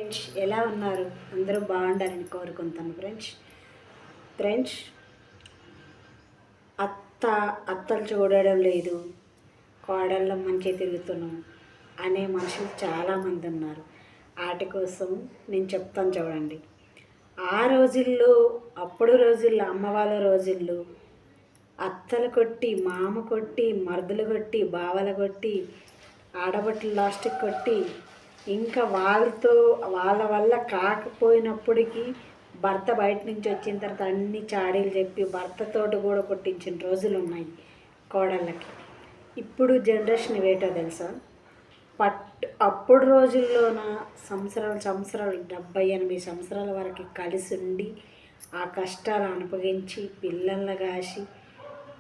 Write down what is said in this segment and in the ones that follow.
Friends, ఎలా ఉన్నారు? అందరూ బాగుండాలని కోరుకుంటాను ఫ్రెండ్స్. అత్తలు చూడడం లేదు, కోడళ్ళ మంచిగా తిరుగుతున్నాం అనే మనుషులు చాలామంది ఉన్నారు. వాటి కోసం నేను చెప్తాను చూడండి. ఆ రోజుల్లో, అప్పుడు రోజుల్లో, అమ్మ వాళ్ళ రోజుల్లో అత్తలు కొట్టి, మామ కొట్టి, మరుదులు కొట్టి, బావలు కొట్టి, ఆడబట్టలు లాస్టిక్ కొట్టి, ఇంకా వాళ్ళ వల్ల కాకపోయినప్పటికీ భర్త బయట నుంచి వచ్చిన తర్వాత అన్ని చాడీలు చెప్పి భర్తతోటి కూడా కొట్టించిన రోజులు ఉన్నాయి కోడళ్ళకి. ఇప్పుడు జనరేషన్ వేటో తెలుసా? అప్పుడు రోజుల్లోన సంవత్సరాలు 70-80 సంవత్సరాల వరకు కలిసి ఉండి ఆ కష్టాలు అనుభవించి పిల్లల్ని కాసి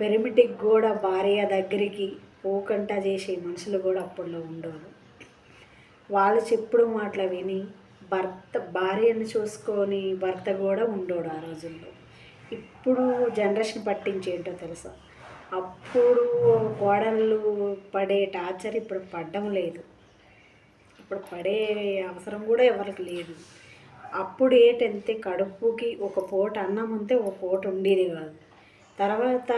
పెరిమిటికి కూడా భార్య దగ్గరికి పోకంటా చేసే మనుషులు కూడా అప్పుడులో ఉండేవారు. వాళ్ళు చెప్పుడు మాటలు విని భార్యను చూసుకొని భర్త కూడా ఉండోడు ఆ రోజుల్లో. ఇప్పుడు జనరేషన్ పట్టించేంటో తెలుసా? అప్పుడు కోడళ్ళు పడే టార్చర్ ఇప్పుడు పడడం లేదు, ఇప్పుడు పడే అవసరం కూడా ఎవరికి లేదు. అప్పుడు ఏంటంటే కడుపుకి ఒక పూట అన్నం ఉంటే ఒక పూట ఉండేది కాదు. తర్వాత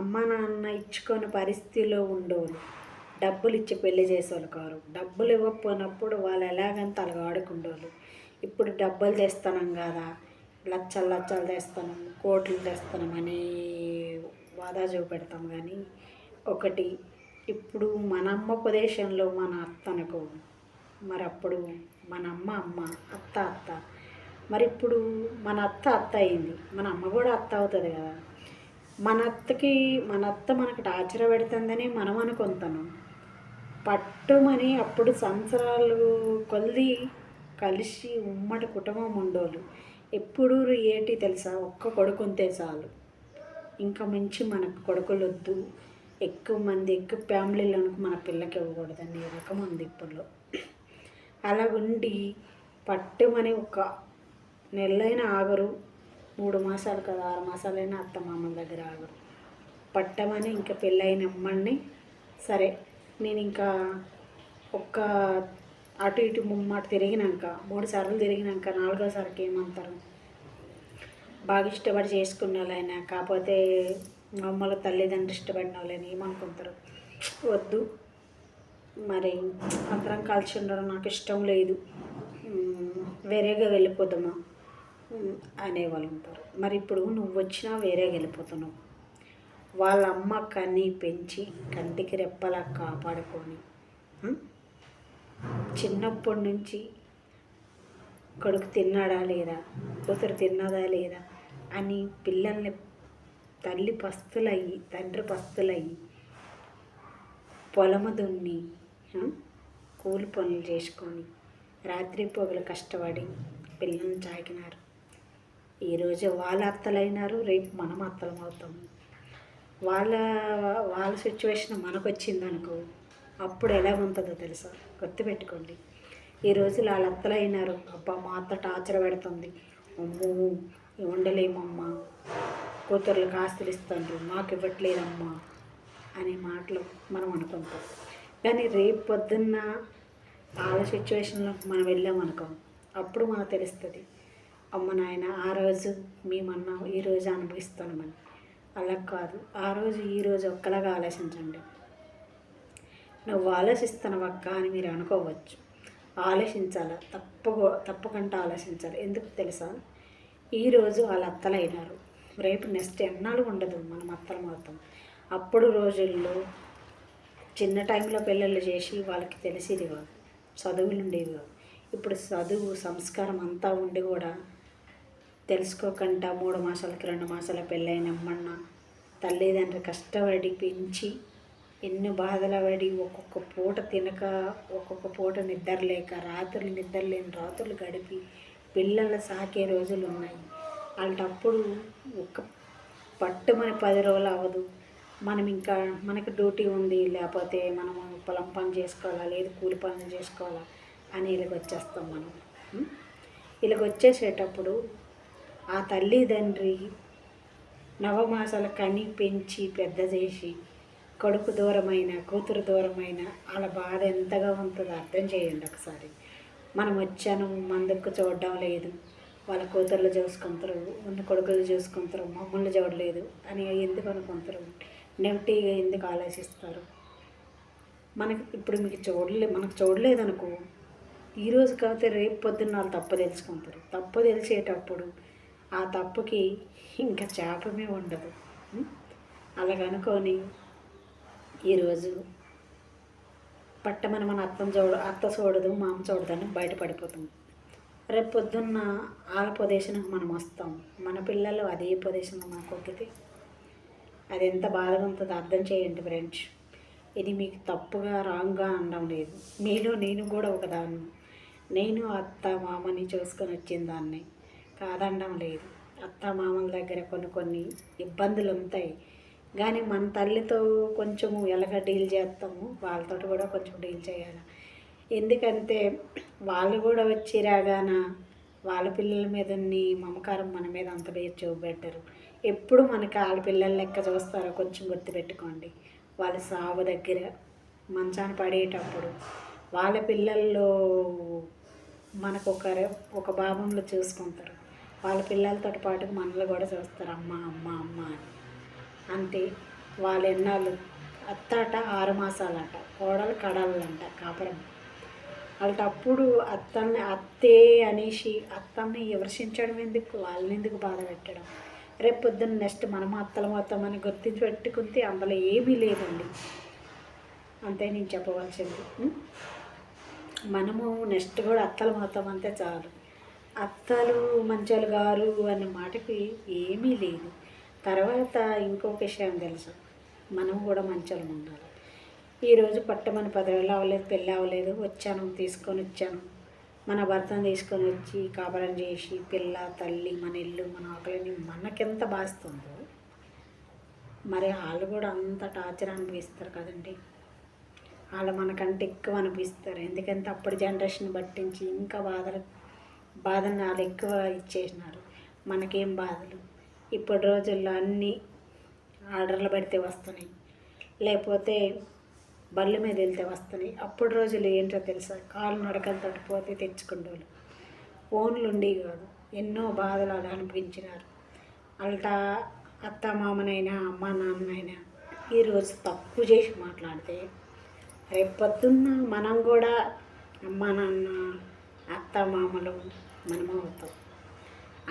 అమ్మ నాన్న ఇచ్చుకొని పరిస్థితిలో ఉండేవారు. డబ్బులు ఇచ్చి పెళ్లి చేసేవాళ్ళు కారు. డబ్బులు ఇవ్వకపోయినప్పుడు వాళ్ళు ఎలాగంత అలాగ ఆడుకుండేవాళ్ళు. ఇప్పుడు డబ్బులు తెస్తున్నాం కదా, లచ్చలు తెస్తున్నాం, కోట్లు తెస్తున్నాం అని వాదా చూపెడతాం. కానీ ఒకటి, ఇప్పుడు మన అమ్మ ఉపదేశంలో మన అత్తనకు, మరి అప్పుడు మన అమ్మ అత్త, మరి ఇప్పుడు మన అత్త అయింది, మన అమ్మ కూడా అత్త అవుతుంది కదా. మన అత్త మనకు టార్చర్ పెడుతుందని మనం అనుకుంటున్నాం. పట్టుమని అప్పుడు సంవత్సరాలు కొద్ది కలిసి ఉమ్మడి కుటుంబం ఉండోళ్ళు. ఎప్పుడు ఏంటి తెలుసా? ఒక్క కొడుకుంటే చాలు, ఇంకా మించి మనకు కొడుకులు వద్దు, ఎక్కువ ఫ్యామిలీలో మన పిల్లకి ఇవ్వకూడదని రకం ఉంది ఇప్పుడులో. అలా ఉండి పట్టుమని ఒక నెలైనా ఆగరు, 3 మాసాలు కదా 6 మాసాలైనా అత్త మామల దగ్గర ఆగరు. పట్టమని ఇంకా పెళ్ళైన అమ్మని సరే, నేను ఇంకా ఒక్క అటు ఇటు ముమ్మాట తిరిగినాక 3 సార్లు తిరిగినాక 4వసారికి ఏమంటారు? బాగా ఇష్టపడి చేసుకున్న వాళ్ళైనా, కాకపోతే మమ్మల్ని తల్లిదండ్రులు ఇష్టపడిన వాళ్ళని ఏమనుకుంటారు? వద్దు, మరి అందరం కలిసి ఉండడం నాకు ఇష్టం లేదు, వేరేగా వెళ్ళిపోదామా అనేవాళ్ళు ఉంటారు. మరి ఇప్పుడు నువ్వు వచ్చినా వేరేగా వెళ్ళిపోతున్నావు. వాళ్ళ అమ్మ కని పెంచి కంటికి రెప్పలా కాపాడుకొని చిన్నప్పటి నుంచి కొడుకు తిన్నాడా లేదా, కూతురు తిన్నదా లేదా అని పిల్లల్ని తల్లి పస్తులయ్యి తండ్రి పస్తులయ్యి పొలము దున్ని కూలి పనులు చేసుకొని రాత్రి పొగలు కష్టపడి పిల్లల్ని చాకినారు. ఈరోజు వాళ్ళ అత్తలైనారు, రేపు మనం అత్తలం అవుతాము. వాళ్ళ సిచ్యువేషన్ మనకు వచ్చిందనుకో, అప్పుడు ఎలా ఉంటుందో తెలుసా? గుర్తుపెట్టుకోండి. ఈ రోజులు వాళ్ళ అత్తలు అయినారు, అబ్బా మా అత్త టార్చర్ పెడుతుంది, అమ్మో ఉండలేమమ్మా, కూతుర్లకు ఆస్తులు ఇస్తుంది, మాకు ఇవ్వట్లేదమ్మా అనే మాటలు మనం అనుకుంటాం. కానీ రేపు పొద్దున్న వాళ్ళ సిచ్యువేషన్లో మనం వెళ్ళామనుకో, అప్పుడు మనకు తెలుస్తుంది, అమ్మ నాయన ఆ రోజు మేమన్నా ఈరోజు అనుభవిస్తామని. అలా కాదు, ఆ రోజు ఈరోజు ఒక్కలాగా ఆలోచించండి. నువ్వు ఆలోచిస్తున్నావక్క అని మీరు అనుకోవచ్చు. ఆలోచించాలి, తప్పకుండా ఆలోచించాలి. ఎందుకు తెలుసా? ఈరోజు వాళ్ళ అత్తలు అయినారు, రేపు నెక్స్ట్ ఎన్నాళ్ళు ఉండదు మనం అత్తలం అవుతాం. అప్పుడు రోజుల్లో చిన్న టైంలో పిల్లలు చేసి వాళ్ళకి తెలిసేది కాదు, చదువులు ఉండేవి కాదు. ఇప్పుడు చదువు సంస్కారం అంతా ఉండి కూడా తెలుసుకోకుండా 3 మాసాలకి 2 మాసాల పెళ్ళైనమ్మన్న తల్లిదండ్రులు కష్టపడి పెంచి ఎన్ని బాధలు పడి ఒక్కొక్క పూట తినక, ఒక్కొక్క పూట నిద్ర లేక, నిద్ర లేని రాత్రులు గడిపి పిల్లలు సాకే రోజులు ఉన్నాయి. అలాంటప్పుడు ఒక పట్టుమని 10 రోజులు అవ్వదు, మనం ఇంకా మనకి డ్యూటీ ఉంది, లేకపోతే మనము పొలం పని చేసుకోవాలా, లేదు కూలి పనులు చేసుకోవాలా అని ఇలాగ వచ్చేస్తాం మనం. ఇలాగ వచ్చేసేటప్పుడు ఆ తల్లిదండ్రి నవమాసాలు కని పెంచి పెద్ద చేసి కొడుకు దూరమైన కూతురు దూరమైన వాళ్ళ బాధ ఎంతగా ఉంటుందో అర్థం చేయండి ఒకసారి. మనం వచ్చాను మన దిక్కు చూడడం లేదు, వాళ్ళ కూతుర్లు చూసుకుంటారు, ఉన్న కొడుకులు చూసుకుంటారు, మమ్మల్ని చూడలేదు అని ఎందుకు అనుకుంటారు? నెగిటివ్గా ఎందుకు ఆలోచిస్తారు? ఇప్పుడు మీకు మనకు చూడలేదనుకో, ఈరోజు కాకపోతే రేపు పొద్దున్న వాళ్ళు తప్పు తెలుసుకుంటారు. తప్పు తెలిసేటప్పుడు ఆ తప్పుకి ఇంకా శాపమే ఉండదు. అలాగనుకొని ఈరోజు పట్టమని మన అత్త చూడదు, మామ చూడదని బయటపడిపోతాం. రేపు పొద్దున్న వాళ్ళ పొజిషన్కి మనం వస్తాం, మన పిల్లలు అదే పొజిషన్లో మనకు వద్దితే అది ఎంత బాధగా ఉంటుందో అర్థం చేయండి ఫ్రెండ్స్. ఇది మీకు తప్పుగా రాంగ్గా అనడం లేదు, మీలో నేను కూడా ఒకదాన్ని. నేను అత్త మామని చూసుకొని వచ్చిన దాన్ని కాదనడం లేదు. అత్త మామల దగ్గర కొన్ని ఇబ్బందులు ఉంటాయి, కానీ మన తల్లితో కొంచెము ఎలాగ డీల్ చేస్తాము వాళ్ళతో కూడా కొంచెం డీల్ చేయాలి. ఎందుకంటే వాళ్ళు కూడా వచ్చి రాగాన వాళ్ళ పిల్లల మీద మమకారం మన మీద అంత పేరు చూపెట్టరు. ఎప్పుడు మనకి వాళ్ళ పిల్లల లెక్క చూస్తారో కొంచెం గుర్తుపెట్టుకోండి. వాళ్ళ సాగు దగ్గర మంచాన పడేటప్పుడు వాళ్ళ పిల్లల్లో మనకు ఒక భాగంలో చూసుకుంటారు. వాళ్ళ పిల్లలతో పాటు మనల్ని కూడా చూస్తారు, అమ్మ అమ్మ అమ్మ అని. అంతే. వాళ్ళ ఎన్నాళ్ళు అత్తాట 6 మాసాలంట, కోడలు కడాలంట కాపురం. వాళ్ళటప్పుడు అత్తే అనేసి అత్తమ్ని విమర్శించడం ఎందుకు, వాళ్ళని ఎందుకు బాధ పెట్టడం? రేపు పొద్దున్న నెక్స్ట్ మనము అత్తలం అవుతామని గుర్తించి పెట్టుకుంటే అందులో ఏమీ లేదండి. అంతే నేను చెప్పవలసింది. మనము నెక్స్ట్ కూడా అత్తలం అవుతామంటే చాలు. అత్తలు మంచోళ్ళు గారు అనే మాటకి ఏమీ లేదు. తర్వాత ఇంకొక విషయం తెలుసు, మనం కూడా మంచోళ్ళం ఉండాలి. ఈరోజు పట్టమని 10 రోజులు అవ్వలేదు, పెళ్ళి అవ్వలేదు, తీసుకొని వచ్చాను. మన భర్తను తీసుకొని వచ్చి కాపురం చేసి పిల్ల తల్లి మన ఇల్లు మన ఆకలిని మనకెంత బాస్తుందో మరి వాళ్ళు కూడా అంత టార్చర్ అనిపిస్తారు కదండి. వాళ్ళు మనకంటే ఎక్కువ అనిపిస్తారు. ఎందుకంటే అప్పుడు జనరేషన్ పట్టించి ఇంకా బాధను వాళ్ళు ఎక్కువ ఇచ్చేసినారు. మనకేం బాధలు? ఇప్పటి రోజుల్లో అన్నీ ఆర్డర్లు పెడితే వస్తున్నాయి, లేకపోతే బళ్ళు మీద వెళ్తే వస్తున్నాయి. అప్పుడు రోజులు ఏంటో తెలుసా? కాళ్ళు నడకలతో పోతే తెచ్చుకుంటోళ్ళు, ఫోన్లు ఉండేవి కాదు. ఎన్నో బాధలు అలా అనిపించినారు. అల్టా అత్త మామనైనా అమ్మ నాన్నైనా ఈరోజు తక్కువ చేసి మాట్లాడితే రేపు పొద్దున్న మనం కూడా అమ్మ నాన్న అత్త మామలు మనము అవుతాం.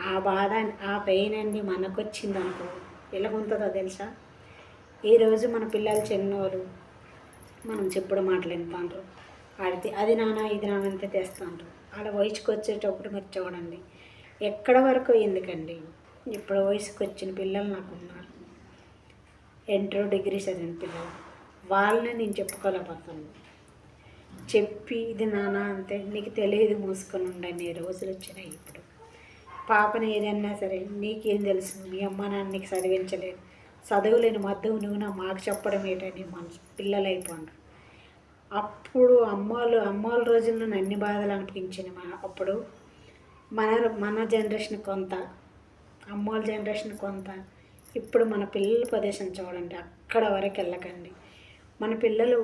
ఆ బాధ ఆ పెయిన్ అన్నీ మనకు వచ్చిందనుకో ఎలాగుంటుందో తెలుసా? ఈరోజు మన పిల్లలు చిన్నోళ్ళు మనం చెప్పుడు మాటలు వింటాండ్రు, ఆడితే అది నాన్న ఇది నాన్న అంతే తెస్తాండ్రు. ఆడ వయసుకు వచ్చేటప్పుడు మీరు చూడండి ఎక్కడ వరకు ఎందుకండి. ఇప్పుడు వయసుకు వచ్చిన పిల్లలు నాకు ఉన్నారు, ఇంటర్ డిగ్రీ చదివిన పిల్లలు. వాళ్ళని నేను చెప్పుకోలేకపోతాను. చెప్పి ఇది నాన్న అంతే నీకు తెలియదు మూసుకొని ఉండని రోజులు వచ్చినాయి. ఇప్పుడు పాపని ఏదన్నా సరే నీకేం తెలుసు, మీ అమ్మ నాన్న నీకు చదివించలేదు, చదువులేని మధ్య నువ్వు నా మాకు చెప్పడం ఏంటని మన పిల్లలు అయిపోండు. అప్పుడు అమ్మోళ్ళ రోజుల్లో అన్ని బాధలు అనిపించిన అప్పుడు మన జనరేషన్ కొంత, అమ్మోళ్ళ జనరేషన్ కొంత. ఇప్పుడు మన పిల్లల ప్రదేశం చూడండి, అక్కడ వరకు వెళ్ళకండి. మన పిల్లలు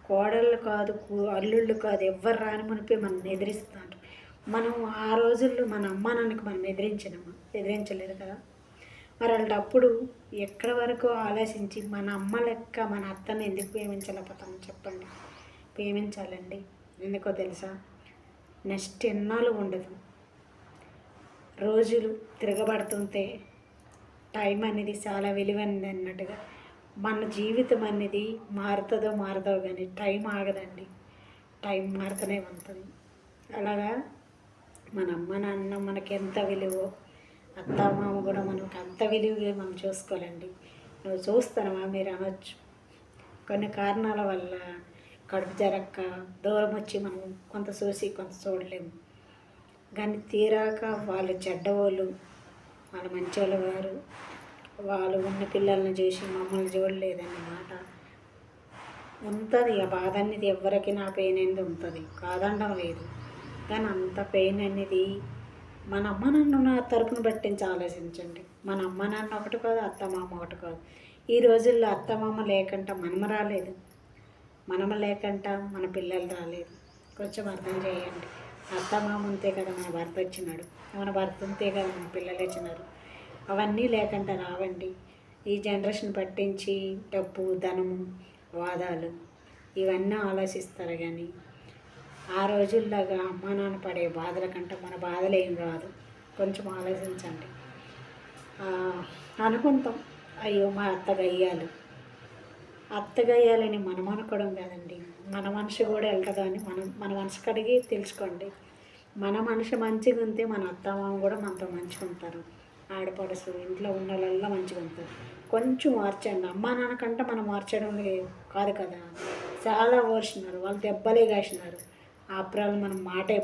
కోడళ్ళు కాదు, అల్లుళ్ళు కాదు, ఎవ్వరు రాని మునిపే మనం ఎదిరిస్తాడు. మనం ఆ రోజుల్లో మన అమ్మ నాన్నకి మనం ఎదిరించలేదు కదా. మరి అలాంటప్పుడు ఎక్కడి వరకు ఆలోచించి మన అమ్మ లెక్క మన అత్తని ఎందుకు ప్రేమించలేకపోతాం చెప్పండి? ప్రేమించాలండి. ఎందుకో తెలుసా? నెక్స్ట్ ఎన్నాళ్ళు ఉండదు. రోజులు తిరగబడుతుంటే టైం అనేది చాలా విలువైనది అన్నట్టుగా మన జీవితం అనేది మారుతుందో కానీ టైం ఆగదండి. టైం మారుతూనే ఉంటుంది. అలాగా మన అమ్మ నాన్న మనకి ఎంత విలువో అత్త మామ కూడా మనకు అంత విలువగా మనం చూసుకోవాలండి. నువ్వు చూస్తానమా మీరు అనొచ్చు, కొన్ని కారణాల వల్ల కడుపు జరక్క దూరం వచ్చి మనం కొంత చూసి కొంత చూడలేము. కానీ తీరాక వాళ్ళు చెడ్డవాళ్ళు, వాళ్ళు మంచోళ్ళు గారు, వాళ్ళు ఉన్న పిల్లల్ని చూసి మమ్మల్ని చూడలేదన్న మాట ఉంటుంది. ఆ బాధ అనేది ఎవరికి నా పెయిన్ అనేది ఉంటుంది, కాదనడం లేదు. కానీ అంత పెయిన్ అనేది మన అమ్మ నాన్న తరపున పట్టించి ఆలోచించండి. మన అమ్మ నాన్న ఒకటి కాదు, అత్త మామ ఒకటి కాదు. ఈ రోజుల్లో అత్త మామ లేకుండా మనము రాలేదు, మనము లేకుండా మన పిల్లలు రాలేదు. కొంచెం అర్థం చేయండి. అత్తమామ ఉంటే కదా మన భర్త వచ్చినాడు, మన భర్త ఉంటే కదా మన పిల్లలు వచ్చినారు. అవన్నీ లేకుండా రావండి. ఈ జనరేషన్ పట్టించి డబ్బు, ధనము, వాదాలు ఇవన్నీ ఆలోచిస్తారు. కానీ ఆ రోజుల్లాగా అమ్మా నాన్న పడే బాధల కంటే మన బాధలు ఏం రాదు. కొంచెం ఆలోచించండి. అనుకుంటాం, అయ్యో మా అత్తగయ్యాలు, అత్తగయ్యాలని మనం అనుకోవడం కాదండి. మన మనసు కూడా వెళ్తుందా అని మన మనసు కడిగి తెలుసుకోండి. మన మనసు మంచిగా ఉంటే మన అత్తమామ కూడా మనతో మంచిగా ఉంటారు. ఆడపడుసు ఇంట్లో ఉన్న వాళ్ళల్లో మంచిగా ఉంటారు. కొంచెం మార్చండి. అమ్మా నాన్న కంటే మనం మార్చడం కాదు కదా, చాలా ఓర్చినారు వాళ్ళు, దెబ్బలే కాసినారు. ఆప్రాలు మనం మాటే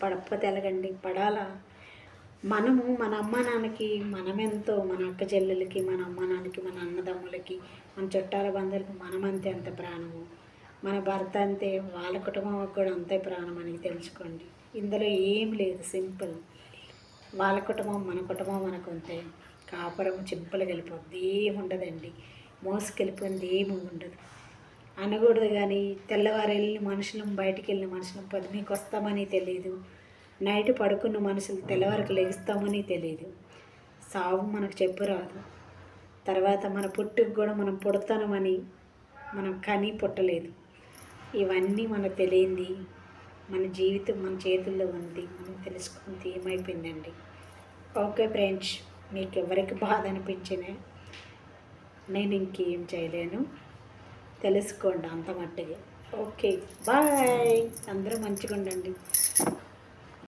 పడకపోతే ఎలాగండి, పడాలా. మనము మన అమ్మ నాన్నకి మనమెంతో, మన అక్క చెల్లెలకి, మన అమ్మ నాన్నకి, మన అన్నదమ్ములకి, మన చుట్టాల బంధువులకి మనమంతే అంత ప్రాణము. మన భర్త అంతే, వాళ్ళ కుటుంబానికి కూడా అంతే ప్రాణం అని తెలుసుకోండి. ఇందులో ఏం లేదు, సింపుల్. వాళ్ళ కుటుంబం మన కుటుంబం మనకు అంతే. కాపురం చింపులుగా వెళ్ళిపోద్ది, ఏముండదండి. మోసుకెళ్ళిపోయింది ఏమి ఉండదు. అనకూడదు. కానీ తెల్లవారు వెళ్ళిన మనుషులం, బయటికి వెళ్ళిన మనుషులం పొద్దునకి వస్తామని తెలియదు. నైట్ పడుకున్న మనుషులు తెల్లవారికి లెగుస్తామని తెలియదు. సావు మనకు చెప్పరాదు. తర్వాత మన పుట్టుకు కూడా మనం పుడతామని మనం కని పుట్టలేదు. ఇవన్నీ మనకు తెలియంది. మన జీవితం మన చేతుల్లో ఉంది. మనం తెలుసుకుంది ఏమైపోయిందండి. ఓకే ఫ్రెండ్స్, మీకు ఎవరికి బాధ అనిపించినా నేను ఇంకేం చేయలేను. తెలుసుకోండి అంత మట్టుగా. Okay, bye. అందరూ మంచిగా ఉండండి.